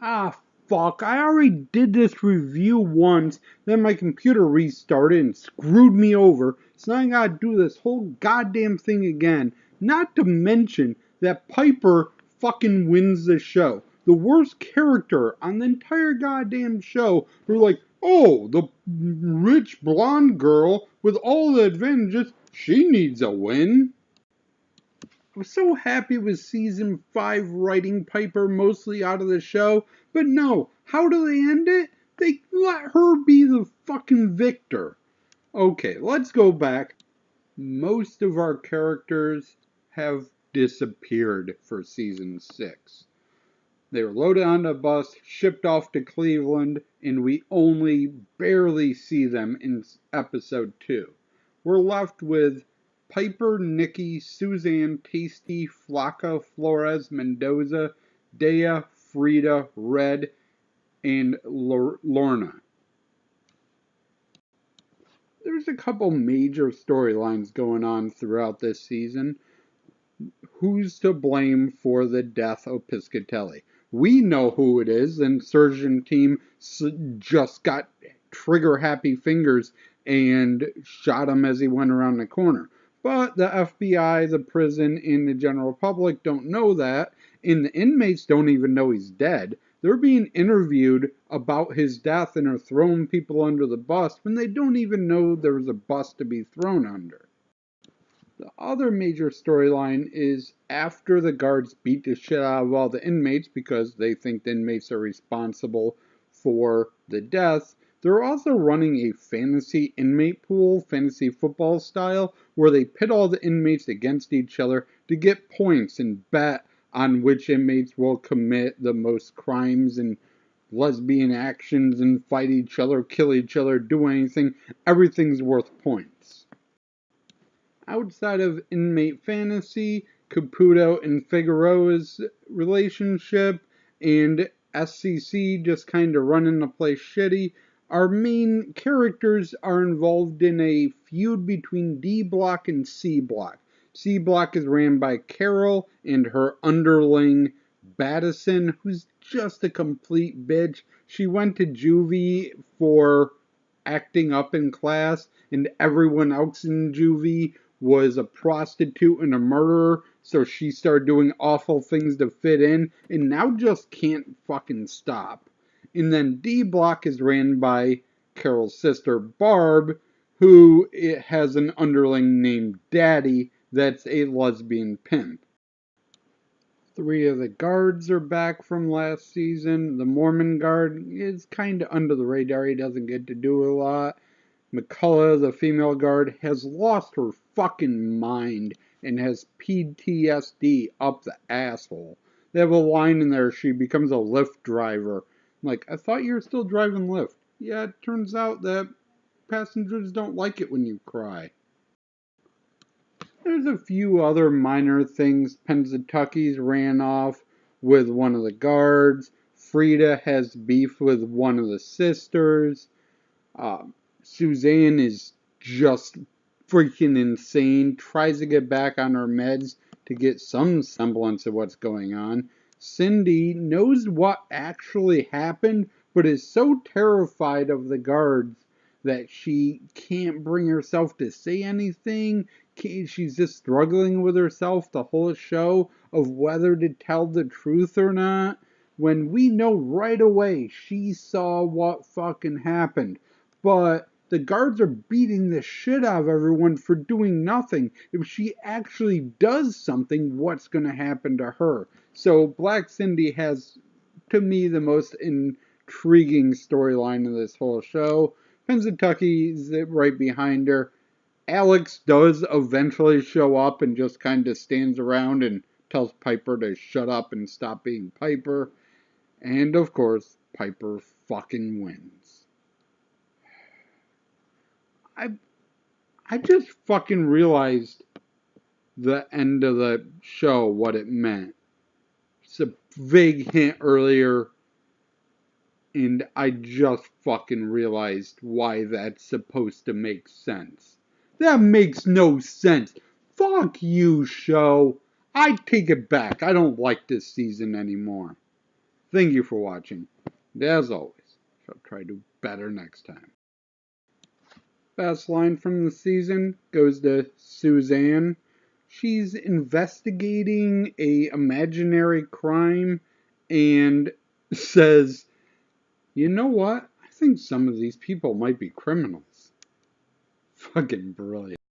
Ah, fuck. I already did this review once, then my computer restarted and screwed me over, so now I gotta do this whole goddamn thing again. Not to mention that Piper fucking wins the show. The worst character on the entire goddamn show. We're like, oh, the rich blonde girl with all the advantages, she needs a win. I was so happy with season 5 writing Piper mostly out of the show, but no, how do they end it? They let her be the fucking victor. Okay, let's go back. Most of our characters have disappeared for season 6. They were loaded on a bus, shipped off to Cleveland, and we only barely see them in episode 2. We're left with Piper, Nikki, Suzanne, Tasty, Flaca, Flores, Mendoza, Dea, Frida, Red, and Lorna. There's a couple major storylines going on throughout this season. Who's to blame for the death of Piscatelli? We know who it is, and Surgeon Team just got trigger happy fingers and shot him as he went around the corner. But the FBI, the prison, and the general public don't know that, and the inmates don't even know he's dead. They're being interviewed about his death and are throwing people under the bus when they don't even know there was a bus to be thrown under. The other major storyline is after the guards beat the shit out of all the inmates because they think the inmates are responsible for the deaths, they're also running a fantasy inmate pool, fantasy football style, where they pit all the inmates against each other to get points and bet on which inmates will commit the most crimes and lesbian actions and fight each other, kill each other, do anything. Everything's worth points. Outside of inmate fantasy, Caputo and Figueroa's relationship, and SCC just kind of running the place shitty, our main characters are involved in a feud between D Block and C Block. C Block is ran by Carol and her underling Battison, who's just a complete bitch. She went to juvie for acting up in class, and everyone else in juvie was a prostitute and a murderer, so she started doing awful things to fit in, and now just can't fucking stop. And then D Block is ran by Carol's sister Barb, who has an underling named Daddy that's a lesbian pimp. 3 of the guards are back from last season. The Mormon guard is kind of under the radar. He doesn't get to do a lot. McCullough, the female guard, has lost her fucking mind and has PTSD up the asshole. They have a line in there, she becomes a Lyft driver. I'm like, I thought you were still driving Lyft. Yeah, it turns out that passengers don't like it when you cry. There's a few other minor things. Pennsatucky's ran off with one of the guards. Frida has beef with one of the sisters. Suzanne is just freaking insane. Tries to get back on her meds to get some semblance of what's going on. Cindy knows what actually happened, but is so terrified of the guards that she can't bring herself to say anything. She's just struggling with herself the whole show of whether to tell the truth or not, when we know right away she saw what fucking happened. But the guards are beating the shit out of everyone for doing nothing. If she actually does something, what's going to happen to her? So Black Cindy has, to me, the most intriguing storyline of this whole show. Pennsatucky's right behind her. Alex does eventually show up and just kind of stands around and tells Piper to shut up and stop being Piper. And of course, Piper fucking wins. I just fucking realized the end of the show, what it meant. It's a vague hint earlier, and I just fucking realized why that's supposed to make sense. That makes no sense. Fuck you, show. I take it back. I don't like this season anymore. Thank you for watching. And as always, shall try to do better next time. Best line from the season goes to Suzanne. She's investigating a imaginary crime and says, "You know what? I think some of these people might be criminals." Fucking brilliant.